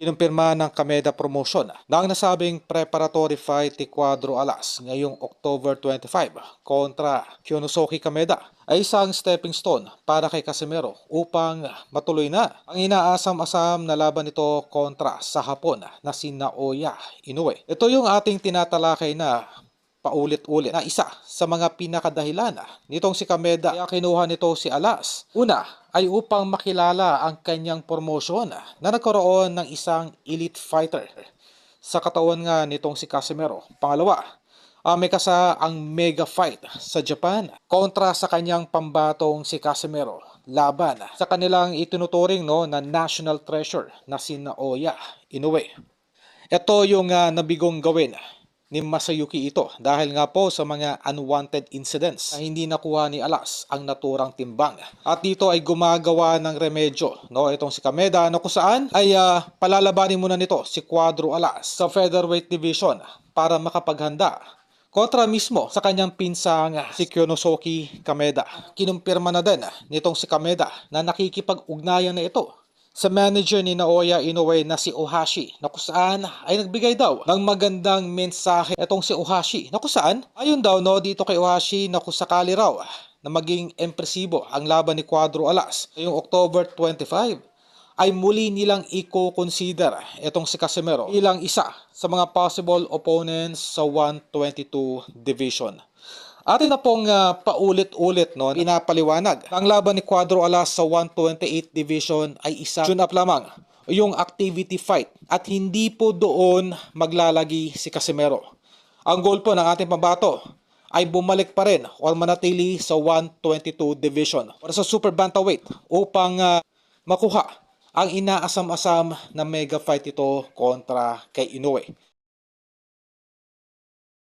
Kinumpirma ng Kameda Promotion na ang nasabing preparatory fight ni Cuadro Alas ngayong October 25 kontra Kyonosuke Kameda ay isang stepping stone para kay Casimero upang matuloy na ang inaasam-asam na laban nito kontra sa Hapon na si Naoya Inoue. Ito yung ating tinatalakay na paulit-ulit na isa sa mga pinakadahilan nitong si Kameda kaya kinuha nito si Alas. Una ay upang makilala ang kanyang promosyon na nagkaroon ng isang elite fighter sa katawan nga nitong si Casimero. Pangalawa, may kasa ang mega fight sa Japan kontra sa kanyang pambatong si Casimero laban sa kanilang itinuturing na national treasure na si Naoya Inoue. Ito yung nabigong gawin ni Masayuki ito dahil nga po sa mga unwanted incidents na hindi nakuha ni Alas ang naturang timbang. At dito ay gumagawa ng remedyo itong si Kameda kung saan ay palalabanin muna nito si Cuadro Alas sa featherweight division para makapaghanda kontra mismo sa kanyang pinsang si Kyonosuke Kameda. Kinumpirma na din nitong si Kameda na nakikipag-ugnayan na ito sa manager ni Naoya Inoue na si Ohashi na kung saan ay nagbigay daw ng magandang mensahe itong si Ohashi na kung saan ayon daw dito kay Ohashi na kung sakali raw na maging impresibo ang laban ni Cuadro Alas ngayong October 25 ay muli nilang i-consider itong si Casimero bilang isa sa mga possible opponents sa 122 division. Atin na pong paulit-ulit pinapaliwanag ang laban ni Cuadro Alas sa 128 division ay isa tune-up lamang yung activity fight at hindi po doon maglalagi si Casimero. Ang goal po ng ating pambato ay bumalik pa rin o manatili sa 122 division para sa super bantamweight upang makuha ang inaasam-asam na mega fight ito kontra kay Inoue.